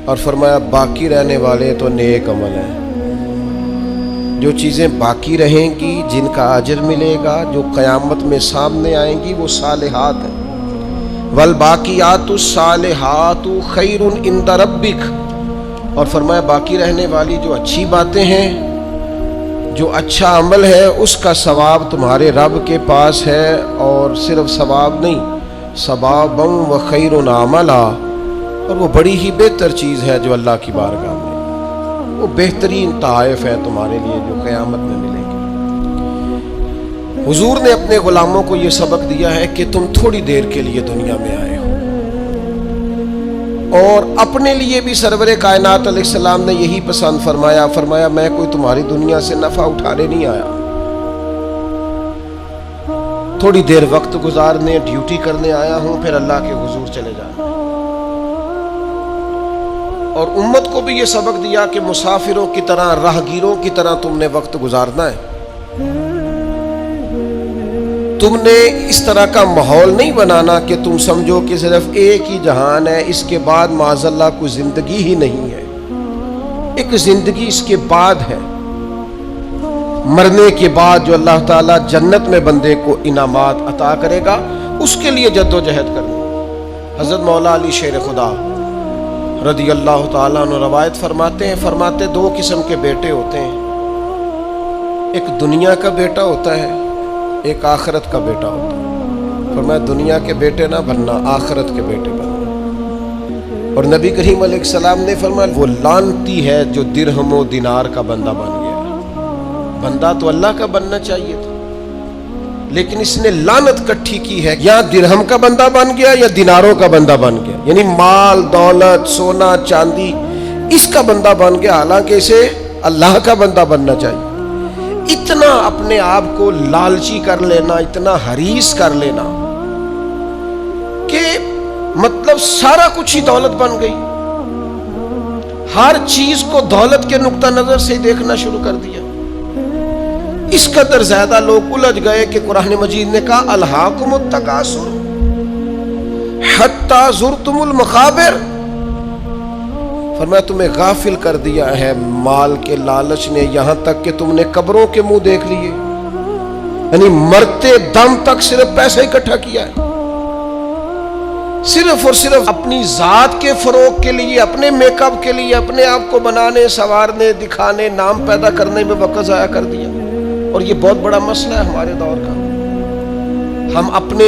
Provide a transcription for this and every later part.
اور فرمایا باقی رہنے والے تو نیک عمل ہیں. جو چیزیں باقی رہیں گی، جن کا اجر ملے گا، جو قیامت میں سامنے آئیں گی، وہ صالحات ہیں. والباقیات الصالحات خیر عند ربک. اور فرمایا باقی رہنے والی جو اچھی باتیں ہیں، جو اچھا عمل ہے، اس کا ثواب تمہارے رب کے پاس ہے. اور صرف ثواب نہیں، ثوابا و خیر عملا، اور وہ بڑی ہی بہتر چیز ہے جو اللہ کی بارگاہ میں، وہ بہترین تحائف ہے تمہارے لیے جو قیامت میں ملے گی. حضور نے اپنے غلاموں کو یہ سبق دیا ہے کہ تم تھوڑی دیر کے لیے دنیا میں آئے ہو، اور اپنے لیے بھی سرور کائنات علیہ السلام نے یہی پسند فرمایا. فرمایا میں کوئی تمہاری دنیا سے نفع اٹھانے نہیں آیا، تھوڑی دیر وقت گزارنے، ڈیوٹی کرنے آیا ہوں، پھر اللہ کے حضور چلے جانا. اور امت کو بھی یہ سبق دیا کہ مسافروں کی طرح، راہگیروں کی طرح تم نے وقت گزارنا ہے. تم نے اس طرح کا ماحول نہیں بنانا کہ تم سمجھو کہ صرف ایک ہی جہان ہے، اس کے بعد معاذ اللہ کوئی زندگی ہی نہیں ہے. ایک زندگی اس کے بعد ہے، مرنے کے بعد جو اللہ تعالیٰ جنت میں بندے کو انعامات عطا کرے گا، اس کے لیے جد و جہد کرنی. حضرت مولا علی شیر خدا رضی اللہ تعالیٰ عنہ روایت فرماتے دو قسم کے بیٹے ہوتے ہیں. ایک دنیا کا بیٹا ہوتا ہے، ایک آخرت کا بیٹا ہوتا ہے. فرمایا دنیا کے بیٹے نہ بننا، آخرت کے بیٹے بننا. اور نبی کریم علیہ السلام نے فرمایا وہ لعنتی ہے جو درہم و دینار کا بندہ بن گیا. بندہ تو اللہ کا بننا چاہیے تھا، لیکن اس نے لعنت کٹھی کی ہے، یا درہم کا بندہ بن گیا یا دیناروں کا بندہ بن گیا، یعنی مال دولت سونا چاندی اس کا بندہ بن گیا، حالانکہ اسے اللہ کا بندہ بننا چاہیے. اتنا اپنے آپ کو لالچی کر لینا، اتنا حریص کر لینا کہ مطلب سارا کچھ ہی دولت بن گئی. ہر چیز کو دولت کے نقطہ نظر سے دیکھنا شروع کر دیا. اس قدر زیادہ لوگ الجھ گئے کہ قرآن مجید نے کہا الہاکم التکاثر حتی زرتم المقابر. فرمایا تمہیں غافل کر دیا ہے مال کے لالچ نے، یہاں تک کہ تم نے قبروں کے منہ دیکھ لیے. یعنی مرتے دم تک صرف پیسہ اکٹھا کیا ہے، صرف اور صرف اپنی ذات کے فروغ کے لیے، اپنے میک اپ کے لیے، اپنے آپ کو بنانے سنوارنے دکھانے نام پیدا کرنے میں وقت ضائع کر دیا. اور یہ بہت بڑا مسئلہ ہے ہمارے دور کا. ہم اپنے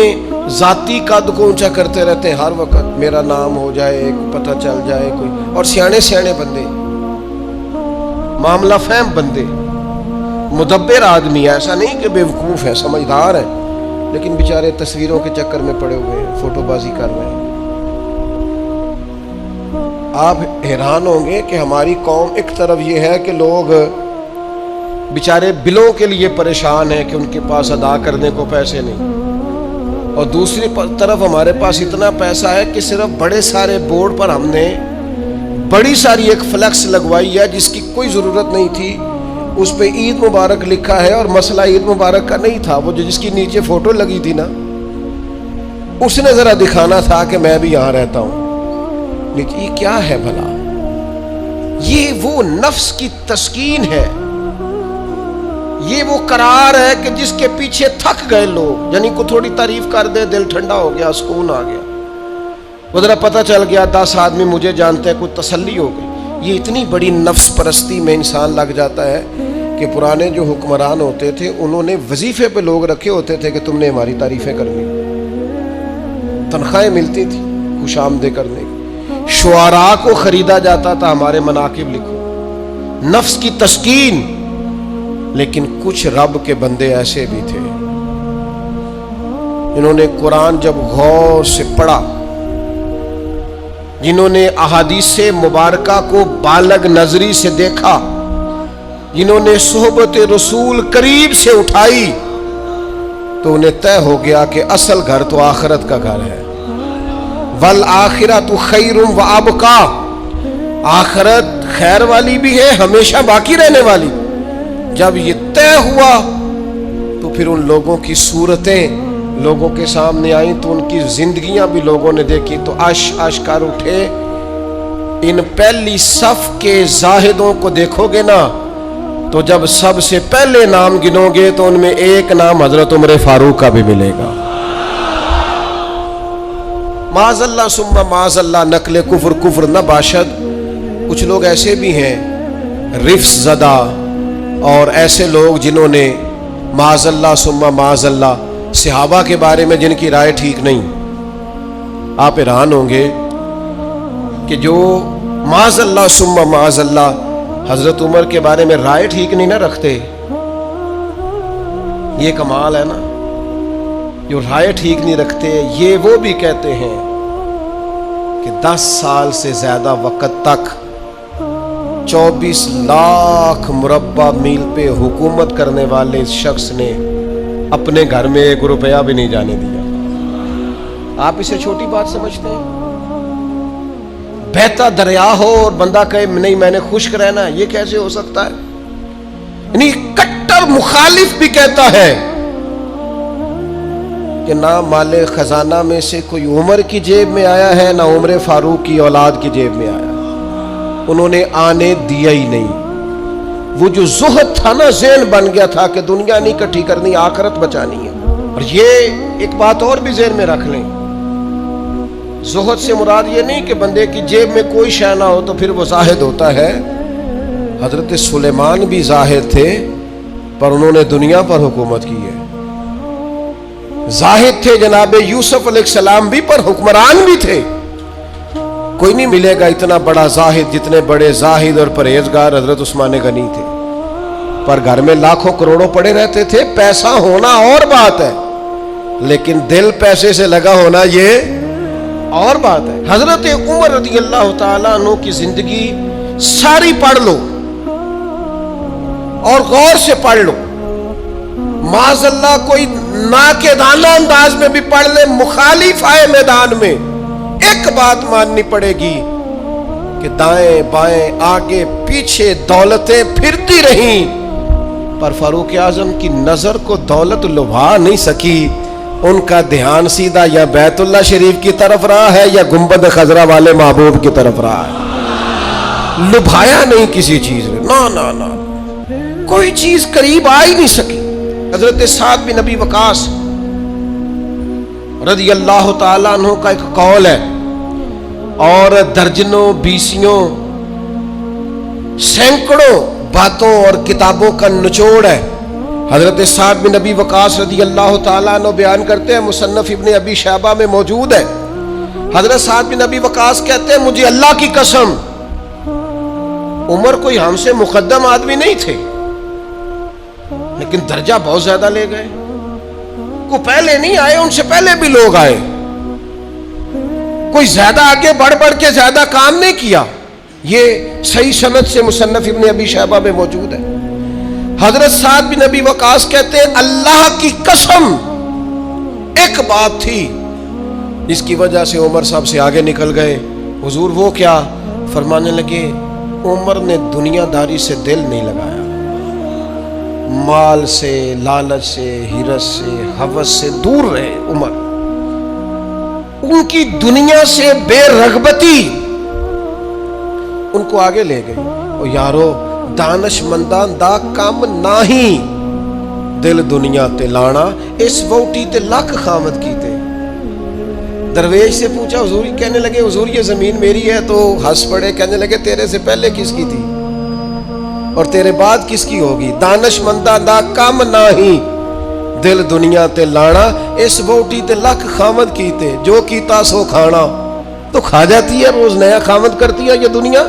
ذاتی قد کو اونچا کرتے رہتے ہیں ہر وقت، میرا نام ہو جائے، پتہ چل جائے کوئی. اور سیانے بندے، معاملہ فہم بندے، مدبر آدمی، ایسا نہیں کہ بے وقوف ہے، سمجھدار ہے، لیکن بیچارے تصویروں کے چکر میں پڑے ہوئے ہیں، فوٹو بازی کر رہے ہیں. آپ حیران ہوں گے کہ ہماری قوم ایک طرف یہ ہے کہ لوگ بیچارے بلوں کے لیے پریشان ہیں کہ ان کے پاس ادا کرنے کو پیسے نہیں، اور دوسری طرف ہمارے پاس اتنا پیسہ ہے کہ صرف بڑے سارے بورڈ پر ہم نے بڑی ساری ایک فلیکس لگوائی ہے جس کی کوئی ضرورت نہیں تھی. اس پہ عید مبارک لکھا ہے، اور مسئلہ عید مبارک کا نہیں تھا، وہ جو جس کی نیچے فوٹو لگی تھی نا، اس نے ذرا دکھانا تھا کہ میں بھی یہاں رہتا ہوں. لیکن یہ کیا ہے بھلا؟ یہ وہ نفس کی تسکین ہے، یہ وہ قرار ہے کہ جس کے پیچھے تھک گئے لوگ. یعنی کو تھوڑی تعریف کر دے، دل ٹھنڈا ہو گیا، سکون آ گیا. وہ ذرا پتہ چل گیا 10 آدمی مجھے جانتے ہیں، کوئی تسلی ہو گئی. یہ اتنی بڑی نفس پرستی میں انسان لگ جاتا ہے کہ پرانے جو حکمران ہوتے تھے انہوں نے وظیفے پہ لوگ رکھے ہوتے تھے کہ تم نے ہماری تعریفیں کرنی، تنخواہیں ملتی تھی خوش آمدید کرنے کی. شعراء کو خریدا جاتا تھا ہمارے مناقب لکھو، نفس کی تسکین. لیکن کچھ رب کے بندے ایسے بھی تھے جنہوں نے قرآن جب غور سے پڑھا، جنہوں نے احادیث مبارکہ کو بالغ نظری سے دیکھا، جنہوں نے صحبت رسول قریب سے اٹھائی، تو انہیں طے ہو گیا کہ اصل گھر تو آخرت کا گھر ہے. والآخرۃ خیر وابقیٰ، آخرت خیر والی بھی ہے، ہمیشہ باقی رہنے والی. جب یہ طے ہوا تو پھر ان لوگوں کی صورتیں لوگوں کے سامنے آئیں، تو ان کی زندگیاں بھی لوگوں نے دیکھی، تو عش عش کر اٹھے ان پہلی صف کے زاہدوں کو دیکھو گے نا تو جب سب سے پہلے نام گنو گے تو ان میں ایک نام حضرت عمر فاروق کا بھی ملے گا۔ معاذ اللہ ثم معاذ اللہ نقل کفر نہ باشد۔ کچھ لوگ ایسے بھی ہیں رفس زدہ اور ایسے لوگ جنہوں نے معاذ اللہ ثم معاذ اللہ صحابہ کے بارے میں جن کی رائے ٹھیک نہیں۔ آپ حیران ہوں گے کہ جو معاذ اللہ ثم معاذ اللہ حضرت عمر کے بارے میں رائے ٹھیک نہیں نہ رکھتے، یہ کمال ہے نا۔ جو رائے ٹھیک نہیں رکھتے یہ وہ بھی کہتے ہیں کہ 10 سال سے زیادہ وقت تک 24 لاکھ مربع میل پہ حکومت کرنے والے شخص نے اپنے گھر میں 1 روپیہ بھی نہیں جانے دیا۔ آپ اسے چھوٹی بات سمجھتے ہیں؟ بہتا دریا ہو اور بندہ کہے نہیں میں نے خشک رہنا ہے، یہ کیسے ہو سکتا ہے؟ یعنی کٹر مخالف بھی کہتا ہے کہ نہ مال خزانہ میں سے کوئی عمر کی جیب میں آیا ہے نہ عمر فاروق کی اولاد کی جیب میں آیا، انہوں نے آنے دیا ہی نہیں۔ وہ جو زہد تھا نا ذہن بن گیا تھا کہ دنیا نہیں کٹھی کرنی آخرت بچانی ہے۔ اور یہ ایک بات اور بھی ذہن میں رکھ لیں، زہد سے مراد یہ نہیں کہ بندے کی جیب میں کوئی شے نہ ہو تو پھر وہ زاہد ہوتا ہے۔ حضرت سلیمان بھی زاہد تھے پر انہوں نے دنیا پر حکومت کی ہے۔ زاہد تھے جناب یوسف علیہ السلام بھی پر حکمران بھی تھے۔ کوئی نہیں ملے گا اتنا بڑا زاہد جتنے بڑے زاہد اور پرہیزگار حضرت عثمان غنی تھے، پر گھر میں لاکھوں کروڑوں پڑے رہتے تھے۔ پیسہ ہونا اور بات ہے لیکن دل پیسے سے لگا ہونا یہ اور بات ہے۔ حضرت عمر رضی اللہ تعالیٰ عنہ کی زندگی ساری پڑھ لو اور غور سے پڑھ لو، معاذ اللہ کوئی ناقدانہ انداز میں بھی پڑھ لے، مخالف آئے میدان میں ایک بات ماننی پڑے گی کہ دائیں بائیں آگے پیچھے دولتیں پھرتی رہیں پر فاروق اعظم کی نظر کو دولت لبھا نہیں سکی۔ ان کا دھیان سیدھا یا بیت اللہ شریف کی طرف رہا ہے یا گنبد خضرا والے محبوب کی طرف رہا ہے، لبھایا نہیں کسی چیز نے، نہ کوئی چیز قریب آ ہی نہیں سکی۔ حضرت سعد بن ابی وقاص رضی اللہ تعالیٰ عنہ کا ایک قول ہے اور درجنوں بیسیوں سینکڑوں باتوں اور کتابوں کا نچوڑ ہے۔ حضرت سعد بن ابی وقاص رضی اللہ تعالیٰ عنہ بیان کرتے ہیں، مصنف ابن ابی شیبہ میں موجود ہے۔ حضرت سعد بن ابی وقاص کہتے ہیں مجھے اللہ کی قسم عمر کوئی ہم سے مقدم آدمی نہیں تھے لیکن درجہ بہت زیادہ لے گئے۔ کوئی پہلے نہیں آئے، ان سے پہلے بھی لوگ آئے، کوئی زیادہ آگے بڑھ کے زیادہ کام نہیں کیا۔ یہ صحیح سند سے مصنف ابن ابی شیبہ میں موجود ہے۔ حضرت سعد بن ابی وقاص کہتے ہیں اللہ کی قسم ایک بات تھی جس کی وجہ سے عمر صاحب سے آگے نکل گئے۔ حضور وہ کیا؟ فرمانے لگے عمر نے دنیا داری سے دل نہیں لگایا، مال سے، لالچ سے، حرص سے، ہوس سے دور رہے عمر۔ ان کی دنیا سے بے رغبتی ان کو آگے لے گئی۔ او یارو دانش مندان دا کام ناہی دل دنیا تے لانا، اس ووٹی تے لکھ خامد کیتے۔ درویش سے پوچھا حضور، کہنے لگے حضور یہ زمین میری ہے، تو ہنس پڑے، کہنے لگے تیرے سے پہلے کس کی تھی اور تیرے بعد کس کی ہوگی؟ دانش مندان دا کام ناہی دل دنیا تے لانا، اس ووٹی تے لکھ خامد کیتے، جو کیتا سو کھانا۔ تو کھا جاتی ہے، روز نیا خامد کرتی ہے یہ دنیا،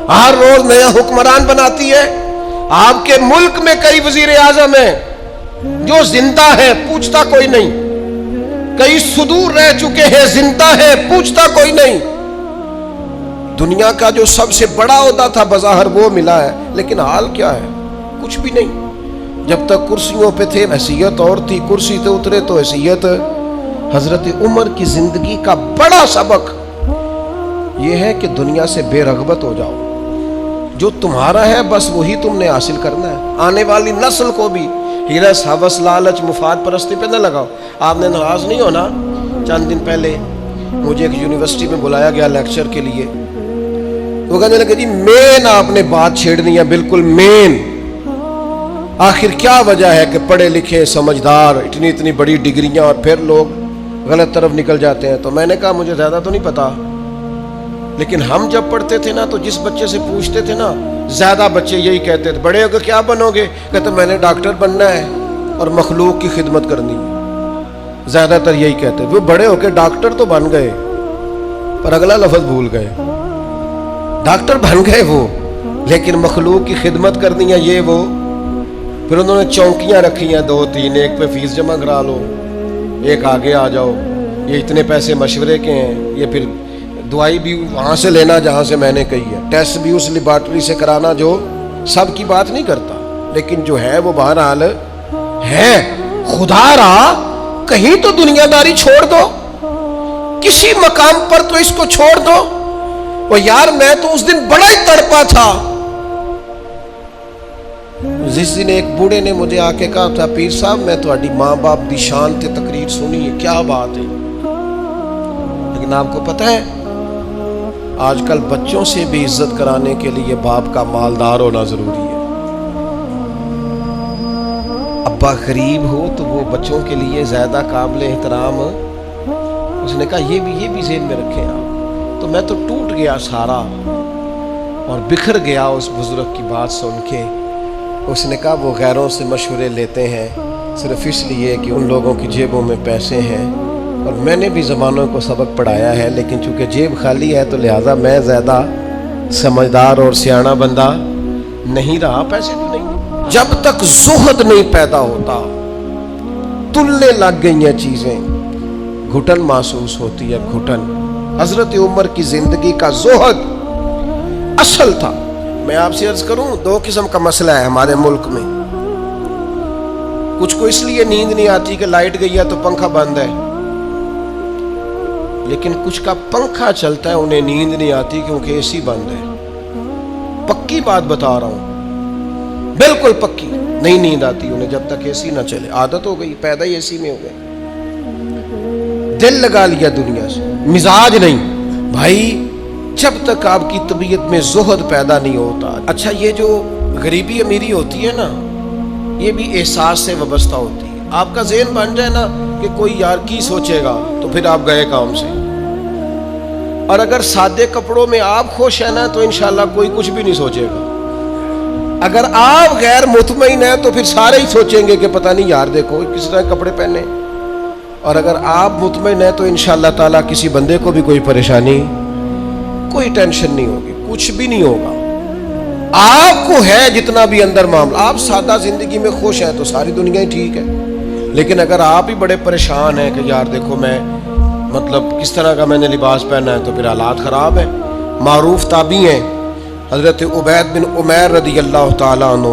ہر روز نیا حکمران بناتی ہے۔ آپ کے ملک میں کئی وزیر اعظم ہیں جو زندہ ہے، پوچھتا کوئی نہیں، کئی صدور رہ چکے ہیں، زندہ ہے، پوچھتا کوئی نہیں۔ دنیا کا جو سب سے بڑا عہدہ تھا بظاہر وہ ملا ہے، لیکن حال کیا ہے؟ کچھ بھی نہیں۔ جب تک کرسیوں پہ تھے حیثیت اور تھی، کرسی سے اترے تو حیثیت۔ حضرت عمر کی زندگی کا بڑا سبق یہ ہے کہ دنیا سے بے رغبت ہو جاؤ، جو تمہارا ہے بس وہی تم نے حاصل کرنا ہے۔ آنے والی نسل کو بھی حرص، ہوس، لالچ، مفاد پرستی پہ نہ لگاؤ۔ آپ نے ناراض نہیں ہونا، چند دن پہلے مجھے ایک یونیورسٹی میں بلایا گیا لیکچر کے لیے، وہ کہنے لگے جی مین آپ نے بات چھیڑنی ہے، بالکل مین. آخر کیا وجہ ہے کہ پڑھے لکھے سمجھدار اتنی بڑی ڈگریاں اور پھر لوگ غلط طرف نکل جاتے ہیں؟ تو میں نے کہا مجھے زیادہ تو نہیں پتا، لیکن ہم جب پڑھتے تھے نا تو جس بچے سے پوچھتے تھے نا، زیادہ بچے یہی کہتے تھے بڑے ہو کے کیا بنو گے؟ کہتے میں نے ڈاکٹر بننا ہے اور مخلوق کی خدمت کرنی ہے. زیادہ تر یہی کہتے. وہ بڑے ہو کے ڈاکٹر تو بن گئے پر اگلا لفظ بھول گئے. ڈاکٹر بن گئے وہ، لیکن مخلوق کی خدمت کرنی ہے یہ وہ. پھر انہوں نے چونکیاں رکھی ہیں 2-3، ایک پہ فیس جمع کرا لو، ایک آگے آ جاؤ، یہ اتنے پیسے مشورے کے ہیں، یہ پھر دوائی بھی وہاں سے لینا جہاں سے میں نے کہی ہے، ٹیسٹ بھی اس لیبارٹری سے کرانا جو سب کی بات نہیں کرتا، لیکن جو ہے وہ بہرحال ہے. خدا را کہیں تو دنیا داری چھوڑ دو، کسی مقام پر تو اس کو چھوڑ دو. وہ یار میں تو اس دن بڑا ہی تڑپا تھا جس دن ایک بوڑھے نے مجھے آ کے کہا تھا پیر صاحب میں تہاڈی ماں باپ دی شان تے تقریر سنی ہے، کیا بات ہے. لیکن آپ کو پتہ ہے آج کل بچوں سے بھی عزت کرانے کے لیے باپ کا مالدار ہونا ضروری ہے. ابا غریب ہو تو وہ بچوں کے لیے زیادہ قابل احترام. اس نے کہا یہ بھی ذہن میں رکھیں آپ. تو میں تو ٹوٹ گیا سارا اور بکھر گیا اس بزرگ کی بات سن کے. اس نے کہا وہ غیروں سے مشورے لیتے ہیں صرف اس لیے کہ ان لوگوں کی جیبوں میں پیسے ہیں، اور میں نے بھی زمانوں کو سبق پڑھایا ہے، لیکن چونکہ جیب خالی ہے تو لہٰذا میں زیادہ سمجھدار اور سیاںا بندہ نہیں رہا. پیسے تو نہیں. جب تک زہد نہیں پیدا ہوتا تلنے لگ گئی ہیں چیزیں، گھٹن محسوس ہوتی ہے، گھٹن. حضرت عمر کی زندگی کا زہد اصل تھا. میں آپ سے عرض کروں 2 قسم کا مسئلہ ہے ہمارے ملک میں. کچھ کو اس لیے نیند نہیں آتی کہ لائٹ گئی ہے تو پنکھا بند ہے، لیکن کچھ کا پنکھا چلتا ہے انہیں نیند نہیں آتی کیونکہ اے سی بند ہے. پکی بات بتا رہا ہوں، بالکل پکی. نہیں نیند آتی انہیں جب تک اے سی نہ چلے. عادت ہو گئی، پیدا ہی اے سی میں ہو گئے، دل لگا لیا دنیا سے، مزاج نہیں. بھائی جب تک آپ کی طبیعت میں زہد پیدا نہیں ہوتا. اچھا یہ جو غریبی امیری ہوتی ہے نا، یہ بھی احساس سے وابستہ ہوتی ہے. آپ کا ذہن بن جائے نا کہ کوئی یار کی سوچے گا تو پھر آپ گئے کام سے. اور اگر سادے کپڑوں میں آپ خوش ہیں نا تو انشاءاللہ کوئی کچھ بھی نہیں سوچے گا. اگر آپ غیر مطمئن ہیں تو پھر سارے ہی سوچیں گے کہ پتہ نہیں یار دیکھو کس طرح کپڑے پہنے. اور اگر آپ مطمئن ہیں تو انشاءاللہ تعالیٰ کسی بندے کو بھی کوئی پریشانی، کوئی ٹینشن نہیں ہوگی، کچھ بھی نہیں ہوگا. آپ کو ہے جتنا بھی اندر معاملہ، آپ سادہ زندگی میں خوش ہیں تو ساری دنیا ہی ٹھیک ہے. لیکن اگر آپ ہی بڑے پریشان ہیں کہ یار دیکھو میں مطلب کس طرح کا میں نے لباس پہنا ہے، تو پھر حالات خراب ہیں. معروف تابعی ہیں حضرت عبید بن عمیر رضی اللہ تعالیٰ عنہ،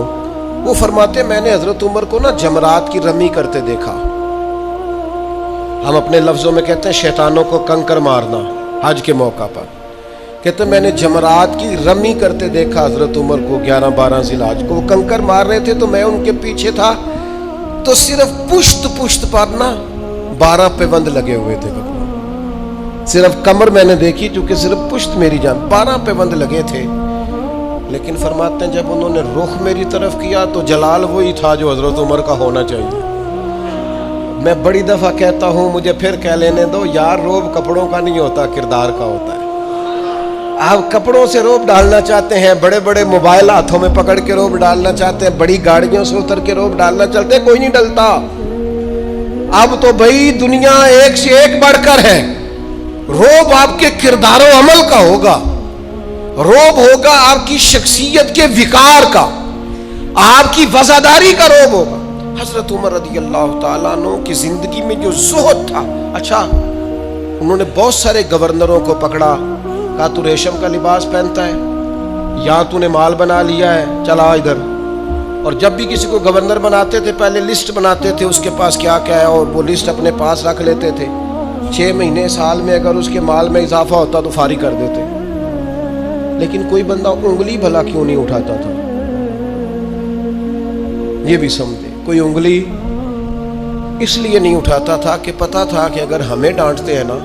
وہ فرماتے میں نے حضرت عمر کو نا جمرات کی رمی کرتے دیکھا. ہم اپنے لفظوں میں کہتے ہیں شیطانوں کو کنکر مارنا حج کے موقع پر. کہتے میں نے جمرات کی رمی کرتے دیکھا حضرت عمر کو 11-12 ذی الحج کو. وہ کنکر مار رہے تھے تو میں ان کے پیچھے تھا، تو صرف پشت پر نا 12 پیوند لگے ہوئے تھے. صرف کمر میں نے دیکھی چونکہ صرف پشت میری جان 12 پیوند لگے تھے. لیکن فرماتے ہیں جب انہوں نے رخ میری طرف کیا تو جلال وہی تھا جو حضرت عمر کا ہونا چاہیے. میں بڑی دفعہ کہتا ہوں، مجھے پھر کہہ لینے دو، یار روب کپڑوں کا نہیں ہوتا، کردار کا ہوتا ہے. آپ کپڑوں سے روب ڈالنا چاہتے ہیں، بڑے بڑے موبائل ہاتھوں میں پکڑ کے روب ڈالنا چاہتے ہیں، بڑی گاڑیوں سے اتر کے روب ڈالنا چلتے ہیں، کوئی نہیں ڈلتا. اب تو بھائی دنیا ایک سے ایک بڑھ کر ہے. روب آپ کے کردار و عمل کا ہوگا، روب ہوگا آپ کی شخصیت کے وقار کا، آپ کی وفاداری کا روب ہوگا. حضرت عمر رضی اللہ تعالیٰ عنہ کی زندگی میں جو زہد تھا. اچھا انہوں نے بہت سارے گورنروں کو پکڑا، کہا تو ریشم کا لباس پہنتا ہے یا تو نے مال بنا لیا ہے، چلا ادھر. اور جب بھی کسی کو گورنر بناتے تھے پہلے لسٹ بناتے تھے اس کے پاس کیا کیا ہے، اور وہ لسٹ اپنے پاس رکھ لیتے تھے. 6 مہینے سال میں اگر اس کے مال میں اضافہ ہوتا تو فارغ کر دیتے. لیکن کوئی بندہ انگلی بھلا کیوں نہیں اٹھاتا تھا؟ یہ بھی سمجھے. کوئی انگلی اس لیے نہیں اٹھاتا تھا کہ پتا تھا کہ اگر ہمیں ڈانٹتے ہیں نا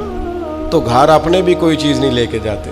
تو گھر اپنے بھی کوئی چیز نہیں لے کے جاتے.